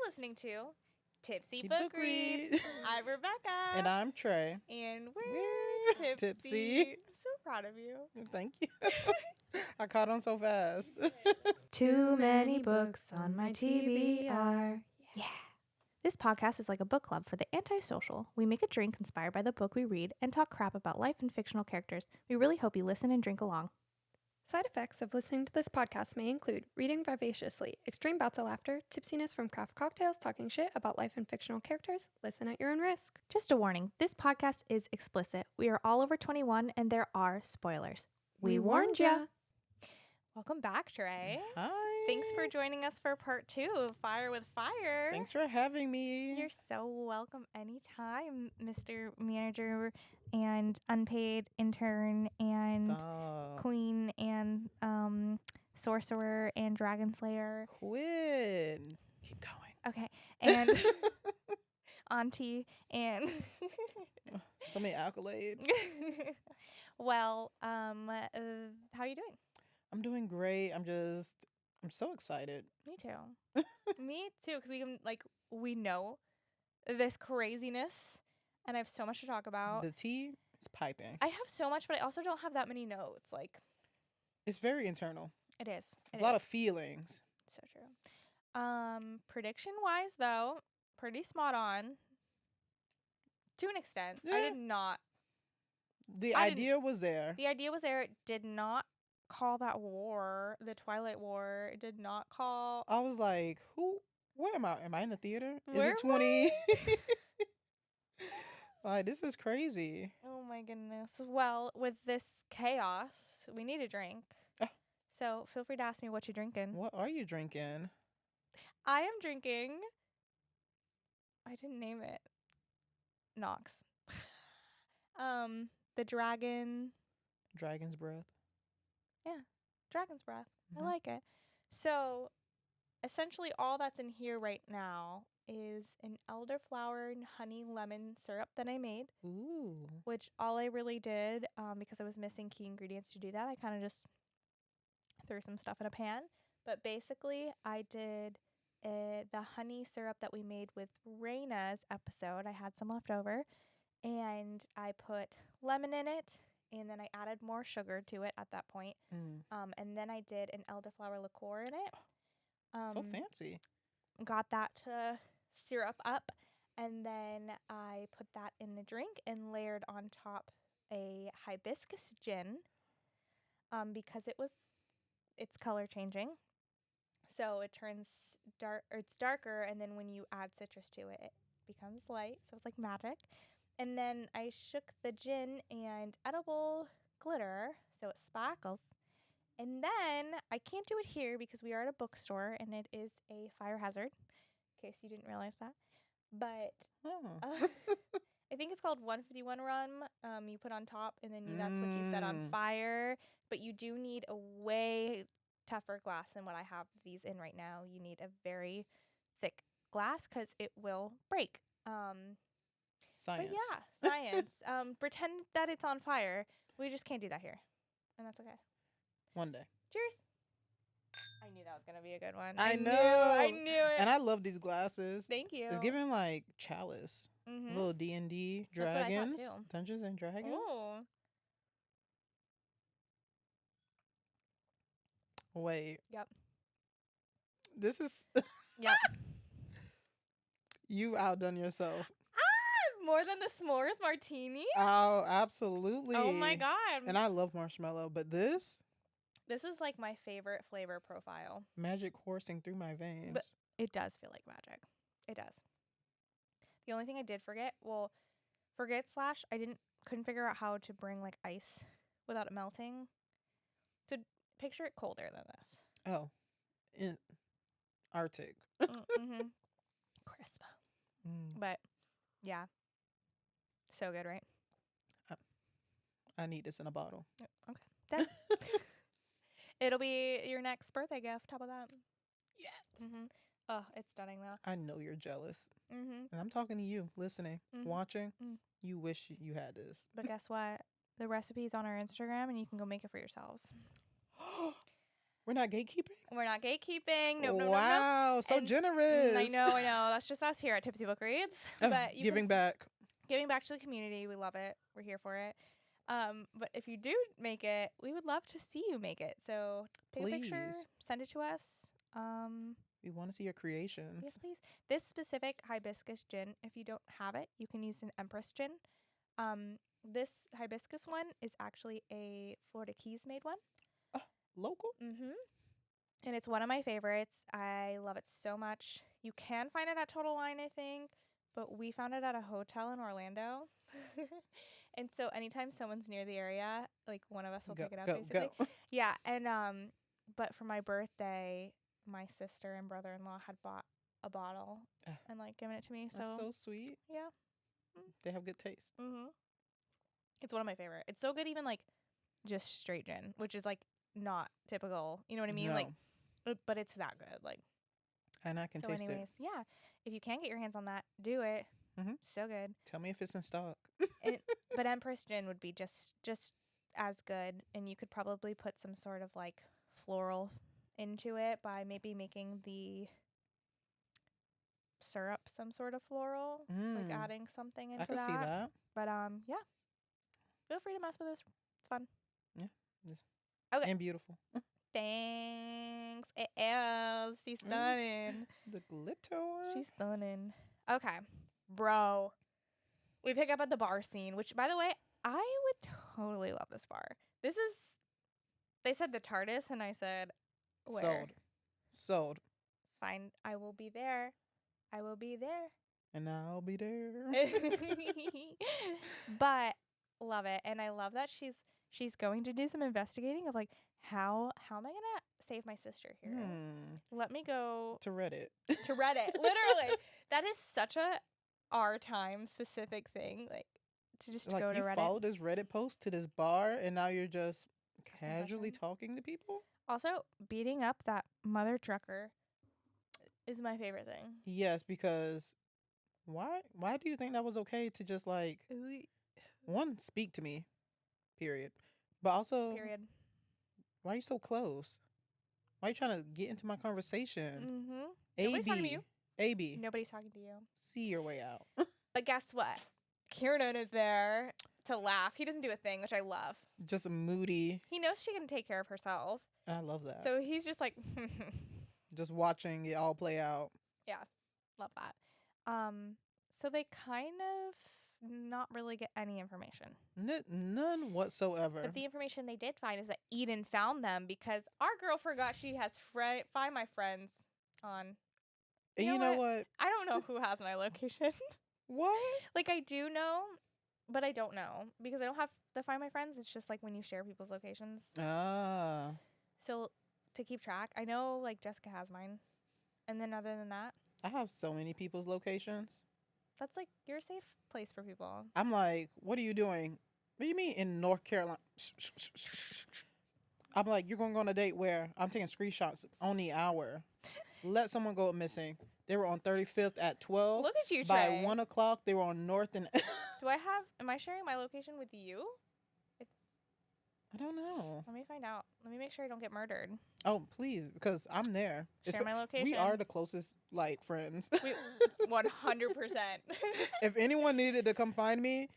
listening to Tipsy The Book Book Reads. Read. I'm Rebecca. And I'm Trey. And We're we're tipsy. tipsy. I'm so proud of you. Thank you. I caught on so fast. Too many books on my TBR. Yeah. This podcast is like a book club for the antisocial. We make a drink inspired by the book we read and talk crap about life and fictional characters. We really hope you listen and drink along. Side effects of listening to this podcast may include reading vivaciously, extreme bouts of laughter, tipsiness from craft cocktails, talking shit about life and fictional characters. Listen at your own risk. Just a warning, this podcast is explicit. We are all over 21 and there are spoilers. We warned ya. Welcome back, Trey. Hi. Thanks for joining us for part 2 of Fire with Fire. Thanks for having me. You're so welcome anytime, Mr. Manager and unpaid intern and Stop. queen and sorcerer and dragon slayer. Quit. Keep going. Okay. And auntie and So many accolades. well, how are you doing? I'm doing great. I'm so excited. Me too. Me too, because we know this craziness, and I have so much to talk about. The tea is piping. I have so much, but I also don't have that many notes. It's very internal. It is. It's a lot of feelings. So true. Prediction wise, though, pretty spot on. To an extent, Yeah. I did not. The idea was there. The idea was there. It did not call that war the Twilight War. It did not call. I was like, where am I? Am I in the theater? Where Is it 20? Like, this is crazy. Oh my goodness. Well, with this chaos, we need a drink. So feel free to ask me what you're drinking. What are you drinking? I am drinking. I didn't name it. Nox. The Dragon's Breath. Dragon's Breath. Mhm. I like it. So, essentially, all that's in here right now is an elderflower and honey lemon syrup that I made. Ooh. Which all I really did, because I was missing key ingredients to do that, I kind of just threw some stuff in a pan. But basically, I did the honey syrup that we made with Raina's episode. I had some left over, and I put lemon in it, and then I added more sugar to it at that point. And then I did an elderflower liqueur in it. So fancy. Got that to syrup up, and then I put that in the drink and layered on top a hibiscus gin because it's color changing. So it turns dark, or it's darker, and then when you add citrus to it, it becomes light. So it's like magic. And then I shook the gin and edible glitter so it sparkles. And then I can't do it here because we are at a bookstore and it is a fire hazard, in case you didn't realize that. But I think it's called 151 rum. You put on top, and then that's what you set on fire. But you do need a way tougher glass than what I have these in right now. You need a very thick glass because it will break. Science. But yeah, science. Pretend that it's on fire. We just can't do that here. And that's okay. One day. Cheers. I knew that was going to be a good one. I know. I knew it. And I love these glasses. Thank you. It's giving like chalice. Mm-hmm. Little D&D That's what I thought, dragons. too. Dungeons and Dragons. Ooh. Wait. Yep. This is... Yep. You outdone yourself. More than the s'mores martini? Oh, absolutely. Oh my God. And I love marshmallow, but this is like my favorite flavor profile. magic coursing through my veins. But it does feel like magic. It does. The only thing I did forget, I couldn't figure out how to bring like ice without it melting. So picture it colder than this. Oh. Arctic. Mm-hmm. Crisp. Mm. But yeah. So good, right? I need this in a bottle. Okay. Then it'll be your next birthday gift. How about that? Yes. Mm-hmm. Oh, it's stunning though. I know you're jealous. Mm-hmm. And I'm talking to you, listening, watching. Mm. You wish you had this. But guess what? The recipe's on our Instagram, and you can go make it for yourselves. We're not gatekeeping? We're not gatekeeping. Nope, nope, nope, nope. Wow, so And generous. I know. That's just us here at Tipsy Book Reads. Oh, But you giving back. giving back to the community. We love it. We're here for it. But if you do make it, we would love to see you make it. So take a picture, Please. send it to us. We want to see your creations. Yes, please. This specific hibiscus gin, if you don't have it, you can use an Empress gin. This hibiscus one is actually a Florida Keys made one. Local? Mm-hmm. And it's one of my favorites. I love it so much. You can find it at Total Wine, I think, but we found it at a hotel in Orlando. And so anytime someone's near the area, like one of us will pick it up, basically. Go. Yeah, and but for my birthday, my sister and brother-in-law had bought a bottle and like given it to me. That's so sweet. Yeah. They have good taste. Mm-hmm. It's one of my favorite. It's so good, even like just straight gin, which is like not typical. You know what I mean? No. Like, but it's that good. Like, and I can taste it. Yeah, if you can get your hands on that, do it. Mm-hmm. So good. Tell me if it's in stock. But Empress gin would be just as good, and you could probably put some sort of like floral into it by maybe making the syrup some sort of floral, like adding something into that. I can see that. But yeah, feel free to mess with this. It's fun. Yeah. Okay. And beautiful. Thanks. It is. She's stunning. The glitter. She's stunning. Okay, bro. We pick up at the bar scene, which, by the way, I would totally love this bar. This is, they said the TARDIS, and I said, where? Sold. Fine, I will be there. I will be there. And I'll be there. But love it. And I love that she's going to do some investigating of like, how am I going to save my sister here? Let me go. To Reddit. To Reddit. Literally. That is such a our time specific thing, like to just like go to you Reddit. Followed this Reddit post to this bar, and now you're just casually talking to people. Also, beating up that mother trucker is my favorite thing. Yes, because why do you think that was okay to just like one, speak to me, period, but also why are you so close? Why are you trying to get into my conversation? Nobody's talking to you. AB. Nobody's talking to you. See your way out. But guess what? Kieran is there to laugh. He doesn't do a thing, which I love. Just moody. He knows she can take care of herself. I love that. So he's just like just watching it all play out. Yeah. Love that. So they kind of not really get any information. None whatsoever. But the information they did find is that Eden found them because our girl forgot she has Find My Friends on. And you know what? I don't know who has my location. What? Like, I do know, but I don't know because I don't have the Find My Friends. It's just like when you share people's locations. Ah. So to keep track, I know like Jessica has mine. And then other than that, I have so many people's locations. That's like your safe place for people. I'm like, what are you doing? What do you mean in North Carolina? I'm like, you're going to go on a date where I'm taking screenshots on the hour. Let someone go missing. They were on 35th at 12. Look at you, Trey. By 1 o'clock, they were on North and... Am I sharing my location with you? I don't know. Let me find out. Let me make sure I don't get murdered. Oh, please, because I'm there. Share my location. We are the closest, like, friends. 100%. If anyone needed to come find me...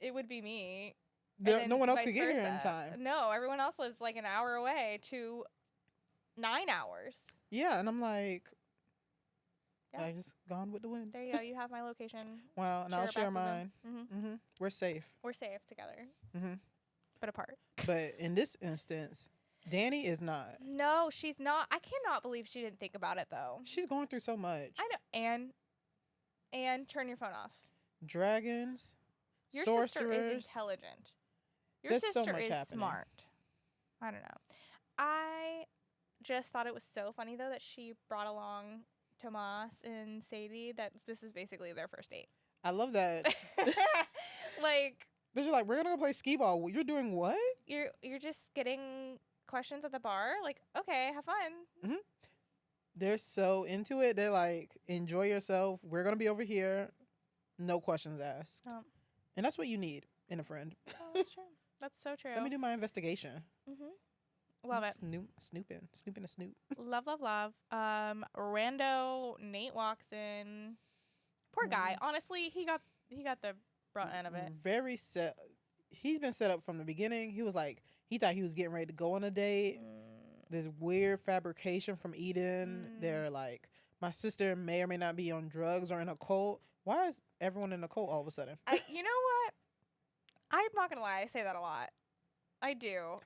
It would be me. No one else could get here in time. No, everyone else lives like an hour away to 9 hours. Yeah, and I'm like... Yeah. I just gone with the wind. There you go. You have my location. Wow, and I'll share mine. Mm-hmm. We're safe. We're safe together. Mm-hmm. But apart. But in this instance, Danny is not. No, she's not. I cannot believe she didn't think about it, though. She's going through so much. I know. And turn your phone off. Dragons, your sorcerers. Sister is intelligent. Your There's sister so much is happening. smart. I don't know. I just thought it was so funny, though, that she brought along Tomas and Sadie. This is basically their first date. I love that. Like, they're just like, we're gonna go play skee ball. You're doing what? You're just getting questions at the bar. Like, okay, have fun. Mm-hmm. They're so into it. They're like, enjoy yourself. We're gonna be over here. No questions asked. And that's what you need in a friend. Oh, that's true. That's so true. Let me do my investigation. Mm-hmm. Love it. Snooping a snoop. Love. Rando Nate walks in. Poor guy. Honestly, he got the brunt end of it. Very set. He's been set up from the beginning. He was like, he thought he was getting ready to go on a date. This weird fabrication from Eden. They're like, my sister may or may not be on drugs or in a cult. Why is everyone in a cult all of a sudden? You know what? I'm not gonna lie. I say that a lot. I do.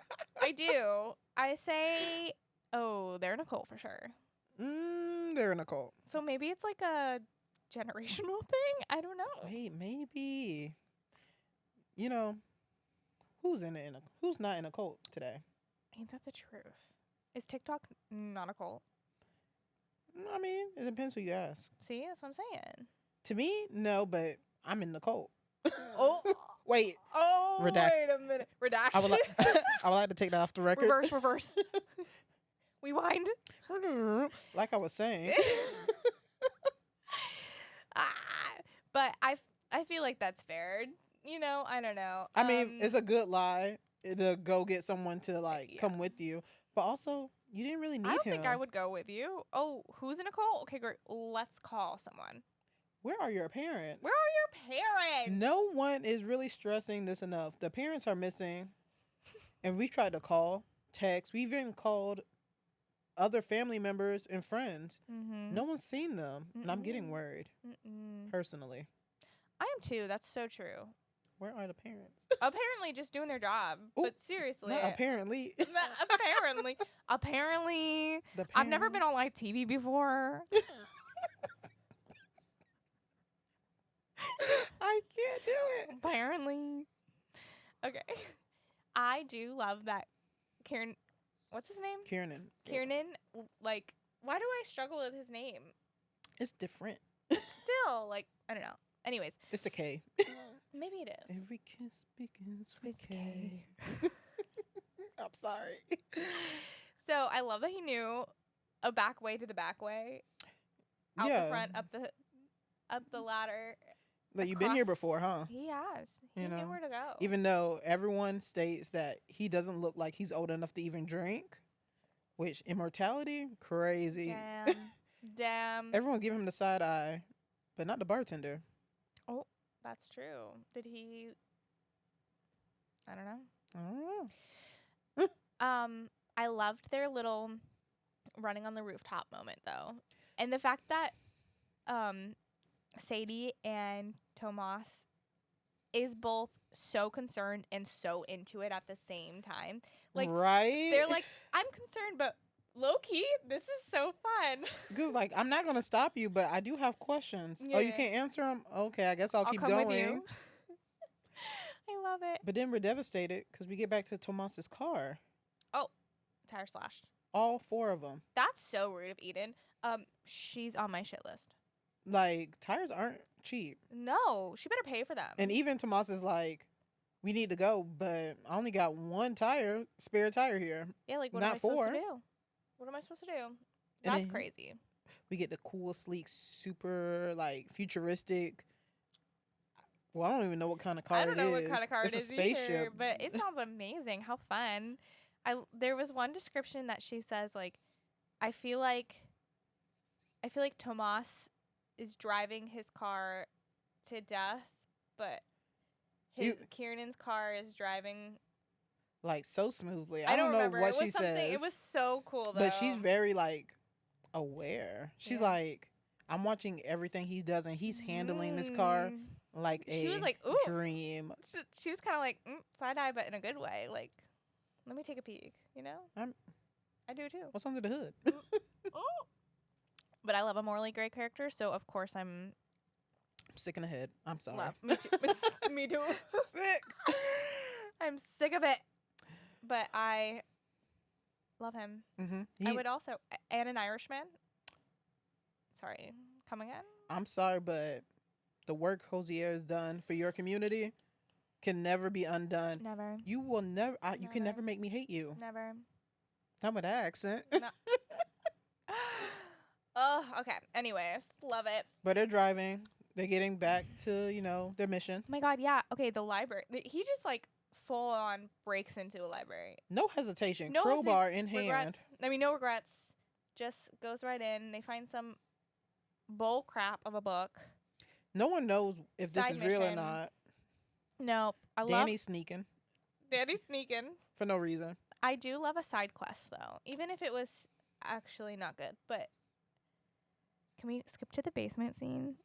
I say, oh, they're in a cult for sure. They're in a cult. So maybe it's like a generational thing. I don't know. Wait, maybe. You know, who's not in a cult today? Ain't that the truth? Is TikTok not a cult? I mean, it depends who you ask. See, that's what I'm saying. To me, no, but I'm in the cult. Oh, wait. Oh, Redact. wait a minute. Redaction. I would like to take that off the record. Reverse. Rewind. Like I was saying. But I feel like that's fair. You know, I don't know. I mean, it's a good lie to go get someone to come with you, but also you didn't really need him. I don't think I would go with you. Oh, who's in a cult? Okay, great. Let's call someone. Where are your parents? Where are your parents? No one is really stressing this enough. The parents are missing, and we tried to call, text. We even called other family members and friends. No one's seen them, and I'm getting worried. Personally, I am too. That's so true. Where are the parents? Apparently just doing their job. Ooh, but seriously. Not apparently. Apparently. I've never been on live TV before. I can't do it. Apparently. Okay. I do love that Kieran. What's his name? Kieran. Like, why do I struggle with his name? It's different. But still, like, I don't know. Anyways. It's the K. Maybe it is. Every kiss begins with K. I'm sorry. So I love that he knew a back way to the back way. Out the front, up the ladder. Like, you've been here before, huh? He has. He knew where to go. Even though everyone states that he doesn't look like he's old enough to even drink, which immortality, crazy. Damn. Everyone give him the side eye, but not the bartender. Oh, that's true. Did he? I don't know. I loved their little running on the rooftop moment though, and the fact that Sadie and Tomas is both so concerned and so into it at the same time. Like, right? They're like, I'm concerned, but low key, this is so fun. Because, like, I'm not going to stop you, but I do have questions. Yeah. Oh, you can't answer them? Okay, I guess I'll keep going. With you. I love it. But then we're devastated because we get back to Tomas's car. Oh, tire slashed. All 4 of them. That's so rude of Eden. She's on my shit list. Like, tires aren't cheap. No, she better pay for them. And even Tomas is like, we need to go, but I only got 1 spare tire here. Yeah, like, what am I supposed to do? What am I supposed to do? That's crazy. We get the cool, sleek, super, like, futuristic. Well, I don't even know what kind of car it is. I don't know what kind of car it is. It's a spaceship. Either, but it sounds amazing. How fun. There was one description that she says, like, I feel like Tomas is driving his car to death, but Kiernan's car is driving like so smoothly. I don't know what she says. It was so cool though. But she's very like aware. She's like, I'm watching everything he does, and he's handling this car like she was like, ooh, dream. She was kind of like side eye, but in a good way. Like, let me take a peek. You know, I do too. What's under the hood? Oh. But I love a morally gray character, so of course I'm sick in the head. I'm sorry. Me too. Me too. Sick. I'm sick of it. But I love him. Mm-hmm. I would also, and an Irishman. Sorry, come again? I'm sorry, but the work Hosier has done for your community can never be undone. Never. You will never. You can never make me hate you. Never. Not with that accent. No. Oh, okay. Anyways, love it. But they're driving. They're getting back to, their mission. Oh my God, yeah. Okay, the library. He just, like, full on breaks into a library. No hesitation. No Crowbar in hand. Regrets. I mean, no regrets. Just goes right in. They find some bull crap of a book. No one knows if this Side is real or mission. not. No, Danny's sneaking Danny's sneaking. for no reason. I do love a side quest though, even if it was actually not good. But can we skip to the basement scene?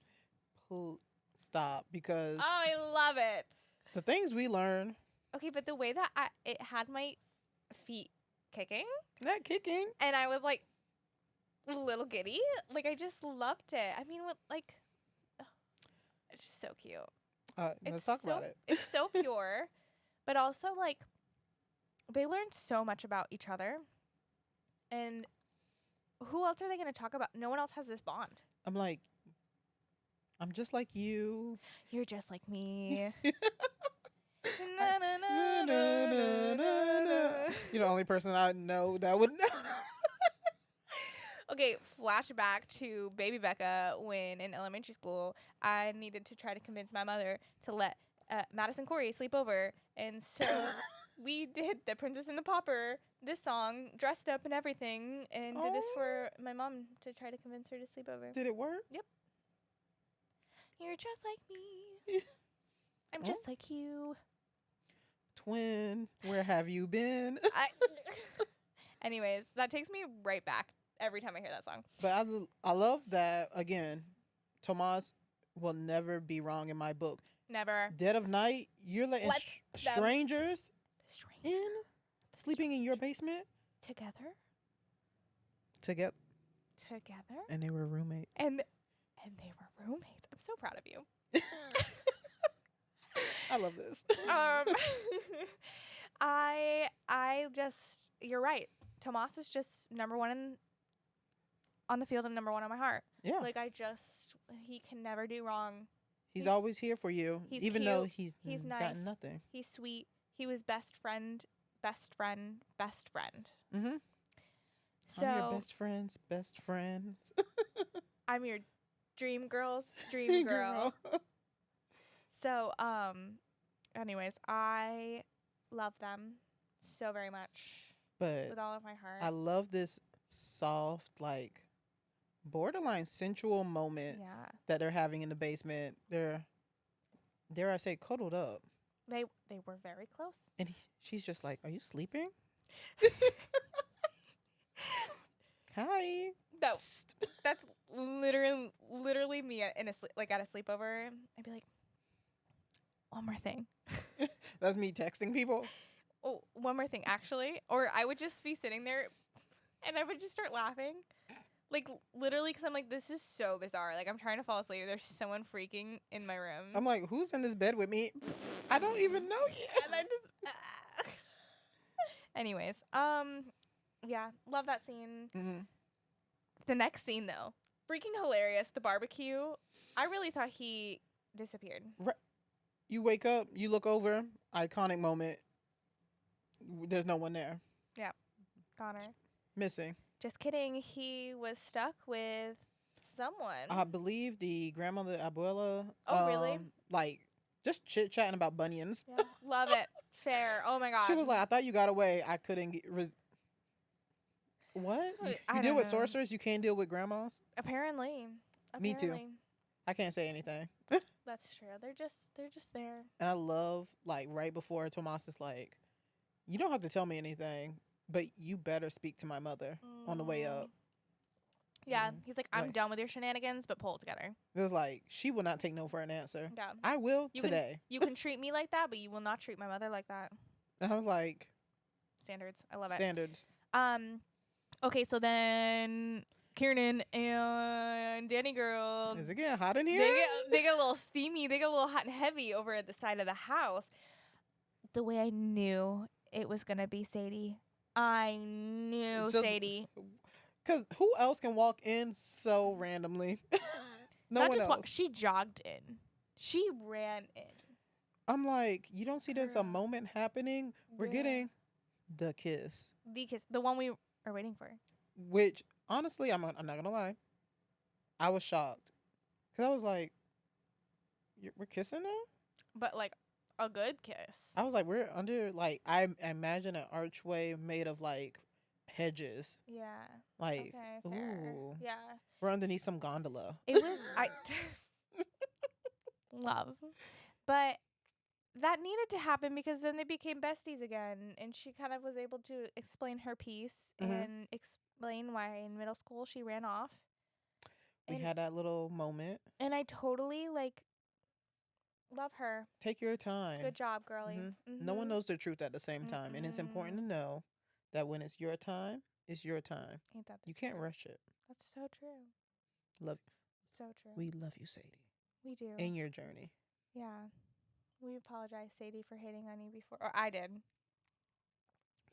Stop, because I love it. the things we learn. Okay, but the way that it had my feet kicking, Not kicking. and I was like a little giddy. Like I just loved it. I mean, it's just so cute. Let's talk about it. It's so pure, but also like they learned so much about each other. And who else are they going to talk about? No one else has this bond. I'm like, I'm just like you. You're just like me. You're the only person I know that would know. Okay, flashback to baby Becca when in elementary school I needed to try to convince my mother to let Madison Corey sleep over. And so we did The Princess and the Pauper, this song, dressed up and everything, and did this for my mom to try to convince her to sleep over. Did it work? Yep. You're just like me. I'm just like you. Twin, where have you been? Anyways, that takes me right back every time I hear that song. But I love that, again, Tomas will never be wrong in my book. Never. Dead of night, you're letting strangers in, sleeping in your basement? Together. Together. And they were roommates. And they were roommates. I'm so proud of you. I love this. I just, you're right. Tomas is just number one on the field and number one on my heart. Yeah. Like he can never do wrong. He's always here for you, even cute. though he's nice. gotten nothing. He's sweet. He was best friend. Mm-hmm. So I'm your best friends. I'm your dream girl's dream girl. So, anyways, I love them so very much. But with all of my heart. I love this soft, like, borderline sensual moment that they're having in the basement. They're, dare I say, cuddled up. They were very close. And she's just like, "Are you sleeping?" Hi. That's literally me at a sleepover. I'd be like, one more thing. That's me texting people. Oh, one more thing, actually. Or I would just be sitting there, and I would just start laughing. Like, literally, because I'm like, this is so bizarre. Like, I'm trying to fall asleep. There's someone freaking in my room. I'm like, who's in this bed with me? I don't even know yet. And I just... Anyways, yeah, love that scene. Mm-hmm. The next scene, though, freaking hilarious. The barbecue. I really thought he disappeared. Right. You wake up, you look over, iconic moment. There's no one there. Yeah. Connor. Missing. Just kidding. He was stuck with someone. I believe the grandmother, abuela. Oh, really? Like, just chit-chatting about bunions. Yeah. Love it. Fair. Oh, my God. She was like, "I thought you got away. I couldn't get... What? You deal with sorcerers? You can't deal with grandmas?" Apparently. Me too. I can't say anything. That's true. They're just there. And I love, like, right before Tomas is like, "You don't have to tell me anything, but you better speak to my mother on the way up." Yeah. He's like, "I'm done with your shenanigans, but pull it together." It was like, she will not take no for an answer. Yeah. I will today. You can treat me like that, but you will not treat my mother like that. And I was like... Standards. I love Standards. it. Okay, so then Kiernan and Danny Girl. Is it getting hot in here? They get a little steamy. They get a little hot and heavy over at the side of the house. The way I knew it was going to be Sadie. I knew Sadie. Because who else can walk in so randomly? No one else. She jogged in. She ran in. I'm like, you don't see there's a moment happening? We're getting the kiss. The kiss. The one we are waiting for. Which, honestly, I'm not going to lie. I was shocked. Because I was like, we're kissing now? But, like, a good kiss. I was like, we're under, like, I imagine an archway made of, like, hedges. Yeah. Like, Okay, fair. ooh. Yeah. We're underneath some gondola. It was, love. But that needed to happen because then they became besties again. And she kind of was able to explain her piece and explain why in middle school she ran off. We had that little moment. And I totally, like, love her. Take your time. Good job, girlie. No one knows the truth at the same time. And it's important to know that when it's your time, it's your time. Ain't that the You can't rush it. That's so true. Love. So true. We love you, Sadie. We do. In your journey. Yeah. We apologize, Sadie, for hating on you before. Or I did.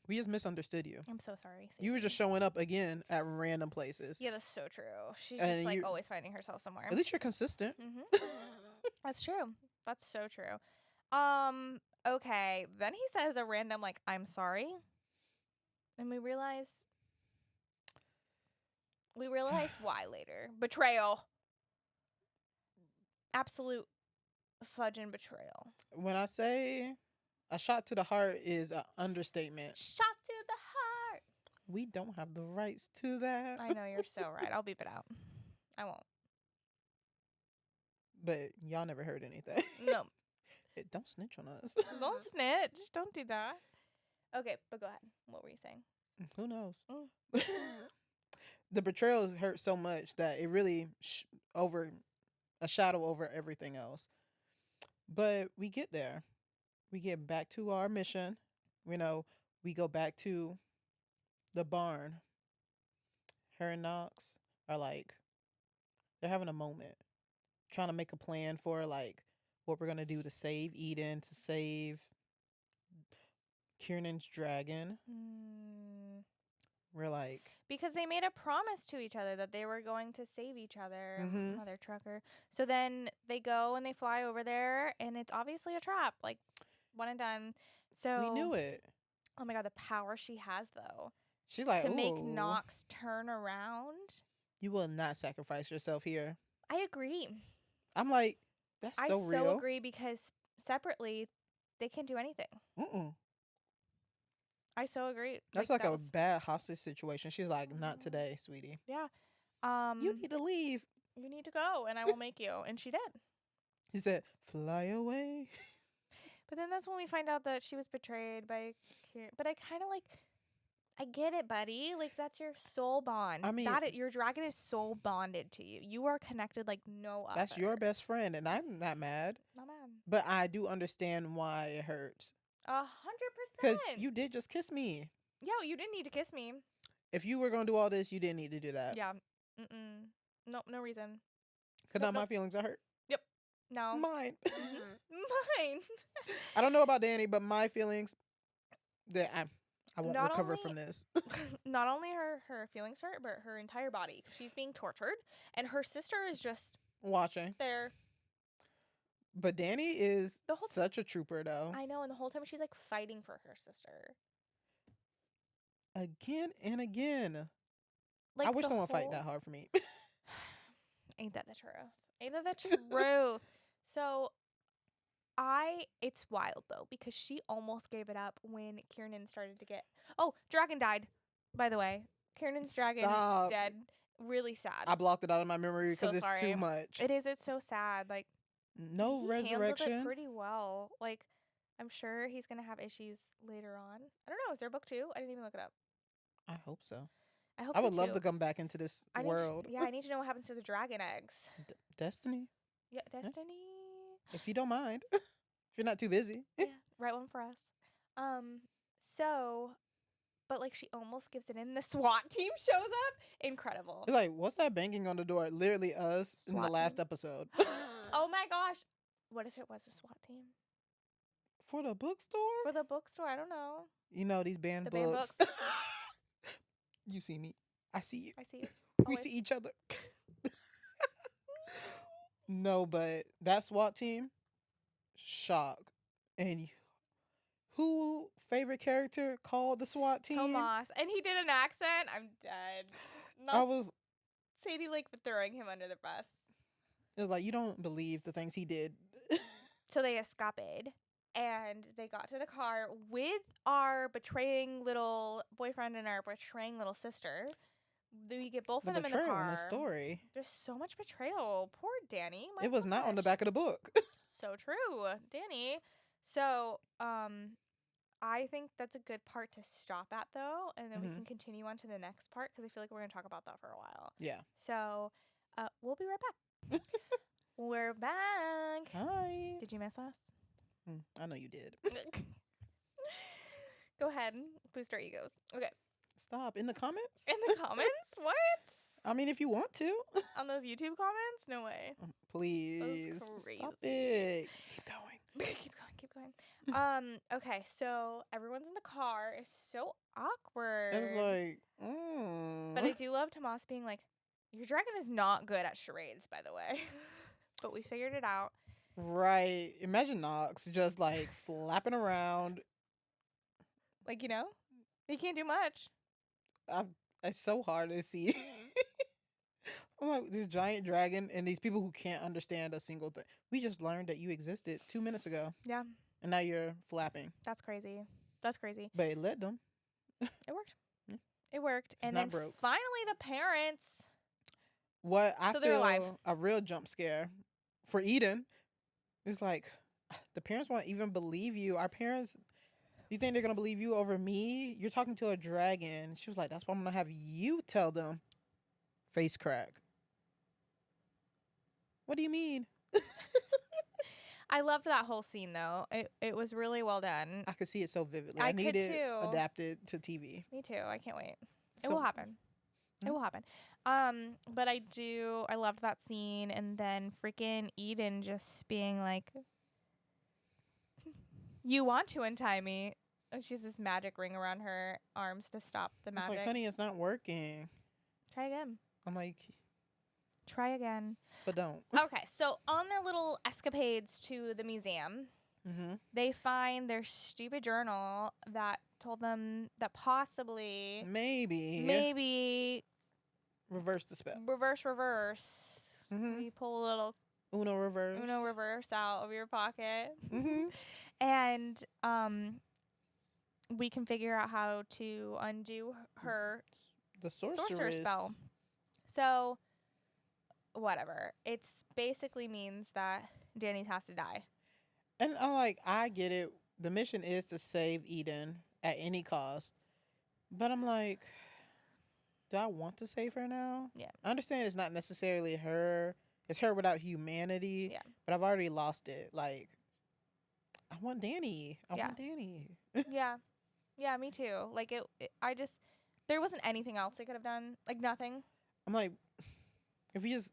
We just misunderstood you. I'm so sorry, Sadie. You were just showing up again at random places. Yeah, that's so true. She's just, like, always finding herself somewhere. At least you're consistent. That's true. That's so true. Okay. Then he says a random, like, I'm sorry. And we realize why later. Betrayal. Absolute fudging betrayal. When I say a shot to the heart is an understatement. Shot to the heart. We don't have the rights to that. I know, you're so right. I'll beep it out. I won't. But y'all never heard anything. No. Don't snitch on us. Don't snitch. Don't do that. Okay, but go ahead. What were you saying? Who knows? The betrayal hurt so much that it really over a shadow over everything else. But we get there. We get back to our mission. You know, we go back to the barn. Her and Knox are like, they're having a moment. Trying to make a plan for, like, what we're going to do to save Eden, to save Kiernan's dragon. We're like... Because they made a promise to each other that they were going to save each other. Mother trucker. So then they go and they fly over there, and it's obviously a trap. Like, one and done. So we knew it. Oh, my God. The power she has, though. She's like, to make Knox turn around. You will not sacrifice yourself here. I agree. I'm like, that's so real. I so agree because separately, they can't do anything. I so agree. That's like a bad hostage situation. She's like, not today, sweetie. Yeah. You need to leave. You need to go, and I will make you. And she did. He said, fly away. But then that's when we find out that she was betrayed by Kieran. But I kind of like... I get it, buddy. Like, that's your soul bond. I mean, your dragon is soul bonded to you. You are connected like no other. That's your best friend, and I'm not mad. Not mad. But I do understand why it hurts. 100%. Because you did just kiss me. Yo, you didn't need to kiss me. If you were going to do all this, you didn't need to do that. Yeah. Nope, no reason. Because now my feelings are hurt. Yep. No. Mine. Mine. I don't know about Danny, but my feelings, that I won't recover from this. Not only her feelings hurt, but her entire body. She's being tortured, and her sister is just watching there. But Danny is such a trooper, though. I know, and the whole time she's like fighting for her sister. Again and again. Like, I wish someone fight that hard for me. Ain't that the truth? Ain't that the truth? So it's wild though, because she almost gave it up when Kiernan started to get... Oh, dragon died, by the way. Kiernan's dragon dead. Really sad. I blocked it out of my memory because it's too much. It is. It's so sad. Like, no resurrection. Handled it pretty well. Like, I'm sure he's going to have issues later on. I don't know. Is there a book 2? I didn't even look it up. I hope so. I would love to come back into this world. I need to know what happens to the dragon eggs. Destiny. Yeah, Destiny. If you don't mind. If you're not too busy. Yeah, right one for us. But like she almost gives it in. The SWAT team shows up. Incredible. You're like, what's that banging on the door? Literally us SWAT in the last episode. Oh my gosh. What if it was a SWAT team? For the bookstore? For the bookstore. I don't know. You know, these banned books. You see me. I see you. I see you. We see each other. No, but that SWAT team, shock. And who favorite character called the SWAT team? Tomas. And he did an accent. I'm dead. Sadie like throwing him under the bus. It was like, you don't believe the things he did. So they escaped. And they got to the car with our betraying little boyfriend and our betraying little sister. We get both of them in the car. In the story. There's so much betrayal. Poor Danny. It was not on the back of the book. So true, Danny. So, I think that's a good part to stop at, though, and then we can continue on to the next part because I feel like we're going to talk about that for a while. Yeah. So, we'll be right back. We're back. Hi. Did you miss us? I know you did. Go ahead and boost our egos. Okay. Stop. In the comments? In the comments? What? I mean, if you want to. On those YouTube comments? No way. Please. Crazy. Stop it. Keep going. Keep going. Okay, so everyone's in the car. It's so awkward. It was like, But I do love Tomas being like, your dragon is not good at charades, by the way. But we figured it out. Right. Imagine Nox just like flapping around. Like, he can't do much. It's so hard to see. I'm like, this giant dragon and these people who can't understand a single thing. We just learned that you existed 2 minutes ago. Yeah. And now you're flapping. That's crazy. But it let them. It worked. Yeah. It worked. It's and not then broke. finally the parents. What I they're alive. feel a real jump scare for Eden is like, the parents won't even believe you. Our parents, you think they're going to believe you over me? You're talking to a dragon. She was like, that's why I'm going to have you tell them. Face crack. What do you mean? I loved that whole scene, though. It was really well done. I could see it so vividly. I need could it too. adapted to TV. Me too. I can't wait. So, It will happen. It will happen. But I loved that scene, and then freaking Eden just being like, you want to untie me. And she has this magic ring around her arms to stop the magic. It's like, honey, it's not working. Try again. I'm like, try again. but don't. Okay, so on their little escapades to the museum, they find their stupid journal that told them that possibly, maybe reverse the spell. Reverse. You pull a little Uno reverse out of your pocket. And we can figure out how to undo her the sorcerer spell. So, whatever. It's basically means that Danny has to die. And I get it. The mission is to save Eden at any cost. But I'm like, do I want to save her now? Yeah. I understand it's not necessarily her. It's her without humanity. Yeah. But I've already lost it. Like, I want Danny. I want Danny. Yeah. Yeah, me too. Like, there wasn't anything else they could have done. Like, nothing. I'm like, if we just,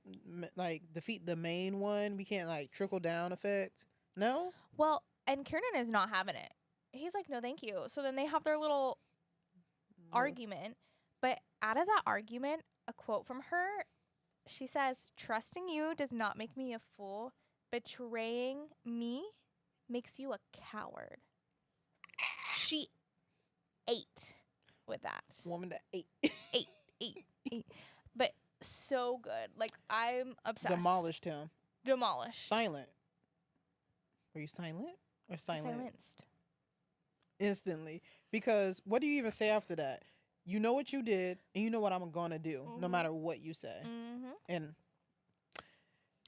defeat the main one, we can't, trickle down effect. No? Well, and Kiernan is not having it. He's like, no, thank you. So then they have their little argument. But out of that argument, a quote from her, she says, trusting you does not make me a fool. Betraying me makes you a coward. She ate with that. Woman that ate. Ate. But so good. Like, I'm obsessed. Demolished him. Demolished. Silent. Were you silent or silent? Silenced. Instantly. Because what do you even say after that? You know what you did, and you know what I'm going to do, no matter what you say. And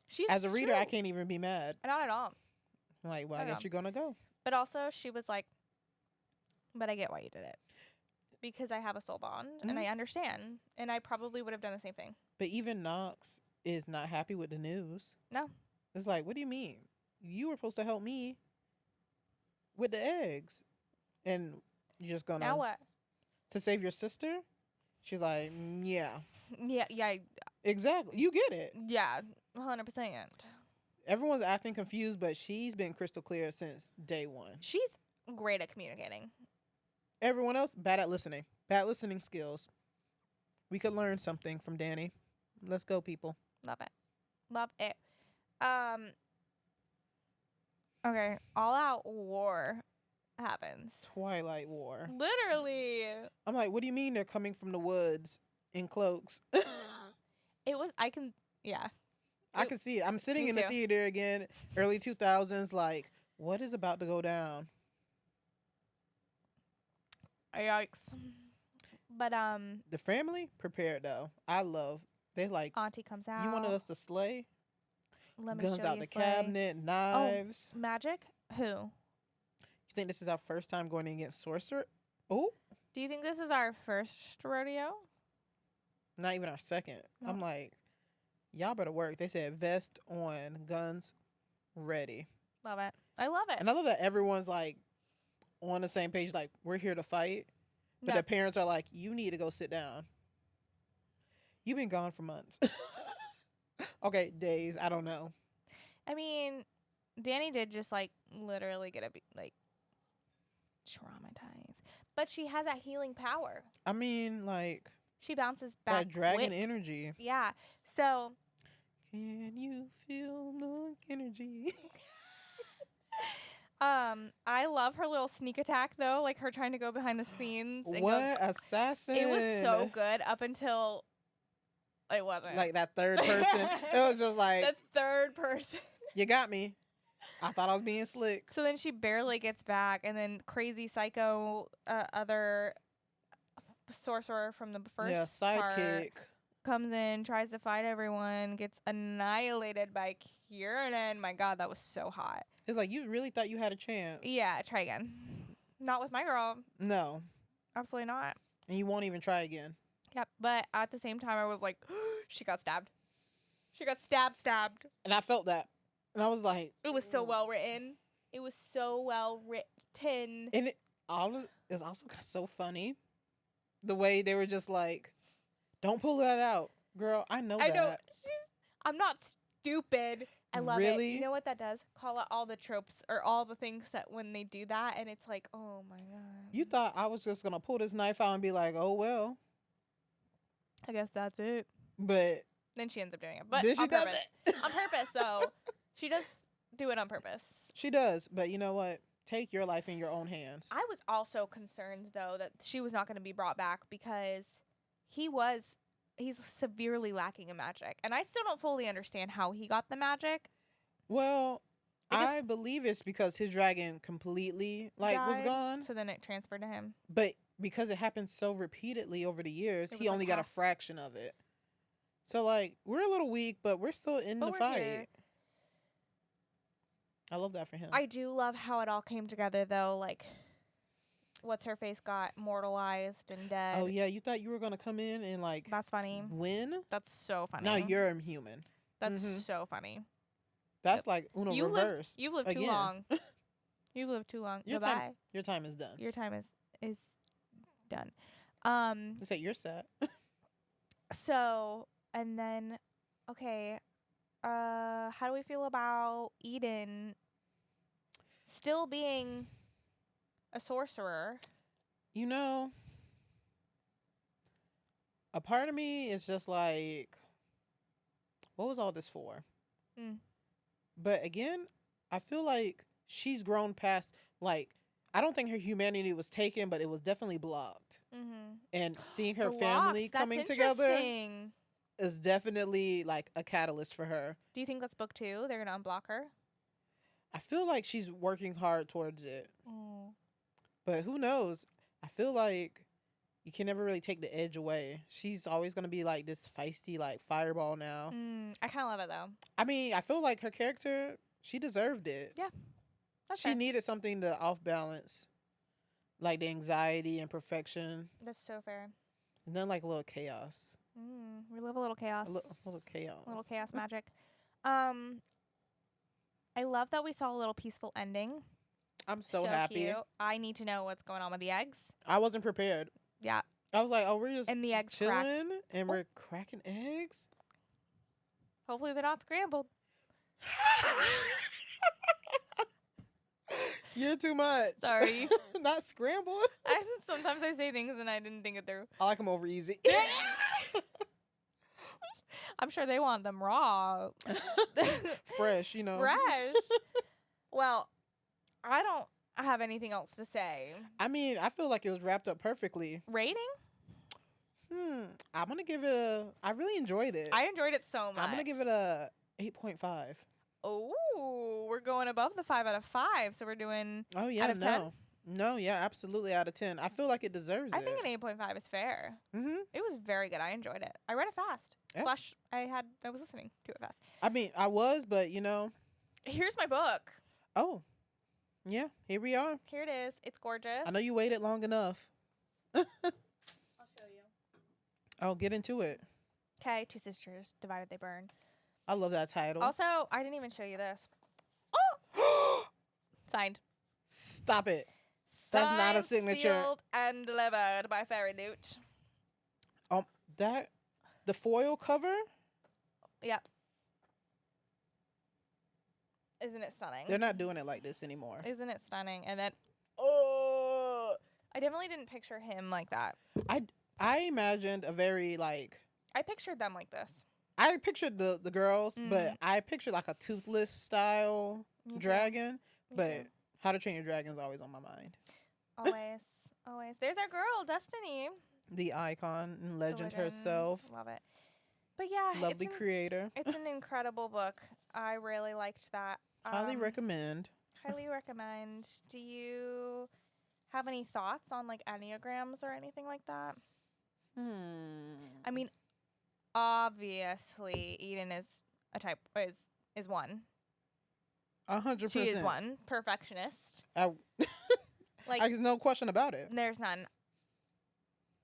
she's as a reader, I can't even be mad. Not at all. I'm like, well, I guess you're going to go. But also, she was like, but I get why you did it. Because I have a soul bond, and I understand. And I probably would have done the same thing. But even Nox is not happy with the news. No. It's like, what do you mean? You were supposed to help me with the eggs. And you're just going to... Now what? To save your sister? She's like, yeah. Yeah. Exactly. You get it. Yeah, 100%. Everyone's acting confused, but she's been crystal clear since day one. She's great at communicating. Everyone else, bad at listening. Bad listening skills. We could learn something from Danny. Let's go, people. Love it. Okay, all out war happens. Twilight War. Literally. I'm like, what do you mean they're coming from the woods in cloaks? I can see it. I'm sitting in the theater again, early 2000s, like, What is about to go down? Yikes. But The family prepared though. They like Auntie comes out. you wanted us to slay. Let me Guns show out you the slay. cabinet, knives. Oh, magic? Who? You think this is our first time going against sorcerer? Oh, Do you think this is our first rodeo? not even our second. No. I'm like, y'all better work. They said vest on, guns ready. Love it. I love it. And I love that everyone's like on the same page, like, we're here to fight. But Yeah. their parents are like, you need to go sit down. You've been gone for months. Okay, days. I don't know. I mean, Danny did just like literally get like traumatized. But she has that healing power. I mean, like, She bounces back. that dragon quick. energy. Yeah. So Can you feel the energy? I love her little sneak attack though, like her trying to go behind the scenes. And What? Assassin. It was so good up until it wasn't. Like that third person. It was just like, the third person. you got me. I thought I was being slick. So then she barely gets back, and then crazy psycho other sorcerer from the first Yeah, part sidekick. comes in, tries to fight everyone, gets annihilated by Kieran. My God, that was so hot. It's like, you really thought you had a chance. Yeah, try again. Not with my girl. No. Absolutely not. And you won't even try again. Yep. But at the same time, I was like, she got stabbed. She got stabbed. And I felt that. And I was like, It was so well written. It was so well written. and it was also so funny. The way they were just like, don't pull that out. Girl, I know that. I know. I'm not stupid. I love it. Really? You know what that does? Call out all the tropes or all the things that when they do that, and it's like, oh my God. You thought I was just going to pull this knife out and be like, oh, well. I guess that's it. But Then she ends up doing it. But then she on does purpose. it. On purpose, though. She does do it on purpose. She does. But you know what? Take your life in your own hands. I was also concerned, though, that she was not going to be brought back because he's severely lacking in magic. And I still don't fully understand how he got the magic. Well, Because- I believe it's because his dragon completely was Died, gone. So then it transferred to him. But because it happened so repeatedly over the years, It he was like only got a half. fraction of it. So, like, we're a little weak, but we're still in But the we're fight. here. I love that for him. I do love how it all came together, though. Like, what's her face got mortalized and dead. Oh, yeah. You thought you were going to come in and, like, That's funny. win? That's so funny. Now you're a human. That's Mhm. so funny. That's like Uno You've reverse. You've lived too Again. long. You've lived too long. Your Goodbye. time- Your time is done. Your time is done. They say you're set. So and then okay, how do we feel about Eden still being a sorcerer? You know, a part of me is just like, what was all this for? Mm. But again, I feel like she's grown past, like, I don't think her humanity was taken, but it was definitely blocked. Mm-hmm. And seeing her family coming together is definitely like a catalyst for her. Do you think that's book 2? They're gonna unblock her? I feel like she's working hard towards it. Oh. But who knows? I feel like you can never really take the edge away. She's always going to be like this feisty, like, fireball now. I kind of love it, though. I mean, I feel like her character, she deserved it. Yeah. That's She fair. needed something to off balance, like the anxiety and perfection. That's so fair. And then, like, a little chaos. We love a little chaos. A little chaos. A little chaos magic. I love that we saw a little peaceful ending. I'm so happy. Cute. I need to know what's going on with the eggs. I wasn't prepared. Yeah. I was like, oh, we're just And the eggs chilling cracked. and we're cracking eggs. Hopefully they're not scrambled. You're too much. Sorry. Not scrambled. Sometimes I say things and I didn't think it through. I like them over easy. I'm sure they want them raw. Fresh, you know. Fresh. Well, I don't have anything else to say. I mean, I feel like it was wrapped up perfectly. Rating? I'm going to give it I really enjoyed it. I enjoyed it so much. I'm going to give it a 8.5. Oh, Ooh, we're going above the 5 out of 5. So we're doing Oh yeah, out of 10? No, yeah, absolutely out of 10. I feel like it deserves it. I think an 8.5 is fair. Mm-hmm. It was very good. I enjoyed it. I read it fast. Yeah. / I was listening to it fast. I mean, I was, but Here's my book. Oh, yeah, here we are. Here it is. It's gorgeous. I know you waited long enough. I'll show you. Oh, get into it. Okay, Two Sisters, Divided They Burn. I love that title. Also, I didn't even show you this. Oh! Signed. Stop it. That's not a signature. Sealed and delivered by Fairy Newt. The foil cover? Yep. Isn't it stunning? They're not doing it like this anymore. Isn't it stunning? And then, I definitely didn't picture him like that. I imagined a very I pictured them like this. I pictured the girls, but I pictured like a toothless style dragon. But How to Train Your Dragon is always on my mind. Always. There's our girl, Destiny. The icon and legend herself. Love it. But yeah, lovely creator. It's an incredible book. I really liked that. Highly recommend. Highly recommend. Do you have any thoughts on Enneagrams or anything like that? I mean, obviously, Eden is a type is one. 100%. She is one perfectionist. There's no question about it. There's none.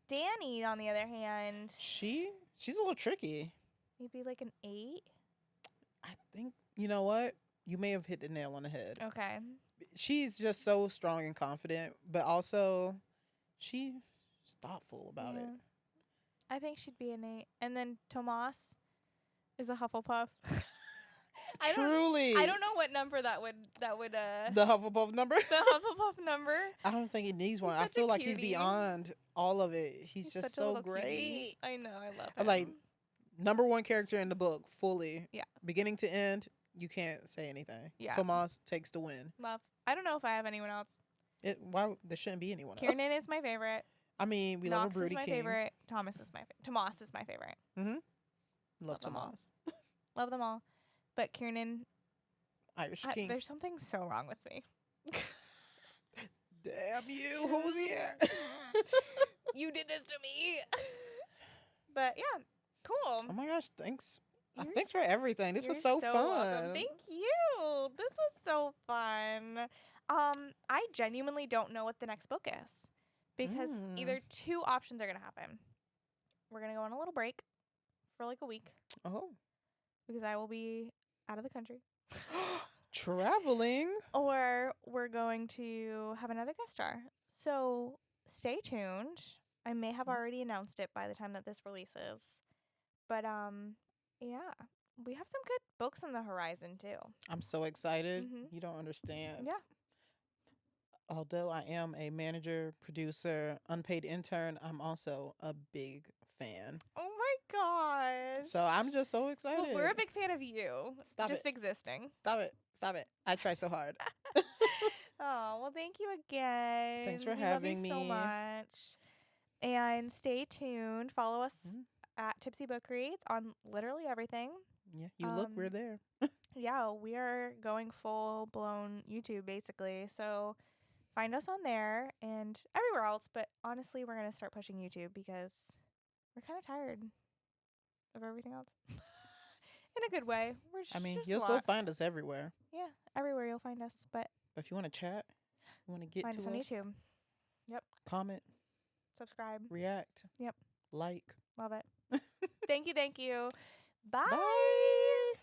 Danny, on the other hand, she's a little tricky. Maybe an 8. I think you know what? You may have hit the nail on the head. Okay. She's just so strong and confident, but also she's thoughtful about it. I think she'd be an 8. And then Tomas is a Hufflepuff. Truly. I don't know what number that would the Hufflepuff number? The Hufflepuff number? I don't think he needs one. I feel like he's beyond all of it. He's just so great. Cutie. I know, I love him. Like number one character in the book, fully. Yeah. Beginning to end, you can't say anything. Yeah. Tomas takes the win. Love. I don't know if I have anyone else. There shouldn't be anyone else. Kiernan is my favorite. I mean, we love a broody king. king. Favorite. Tomas is my favorite. Love Tomas. Love them all. But Kiernan, Irish king. There's something so wrong with me. Damn you, who's here? You did this to me. But yeah, cool. Oh my gosh, thanks. Thanks for everything. This was so fun. Welcome. Thank you. This was so fun. I genuinely don't know what the next book is because either two options are going to happen. We're going to go on a little break for a week. Oh. Because I will be out of the country. Traveling. Or we're going to have another guest star. So stay tuned. I may have already announced it by the time that this releases. But yeah, we have some good books on the horizon too. I'm so excited. You don't understand. Yeah. Although I am a manager, producer, unpaid intern, I'm also a big fan. Oh my gosh. So I'm just so excited. Well, we're a big fan of you. Stop just it. existing. Stop it. I try so hard. Oh, well, thank you again. Thanks for having me. So much. And stay tuned. Follow us at Tipsy Book Reads on literally everything. Yeah, look, we're there. Yeah, we are going full-blown YouTube, basically. So find us on there and everywhere else. But honestly, we're going to start pushing YouTube because we're kind of tired of everything else. In a good way. You'll still find us everywhere. Yeah, everywhere you'll find us. But if you want to chat, you want to get find to us on YouTube. Yep. Comment. Subscribe. React. Yep. Like. Love it. Thank you. Bye. Bye.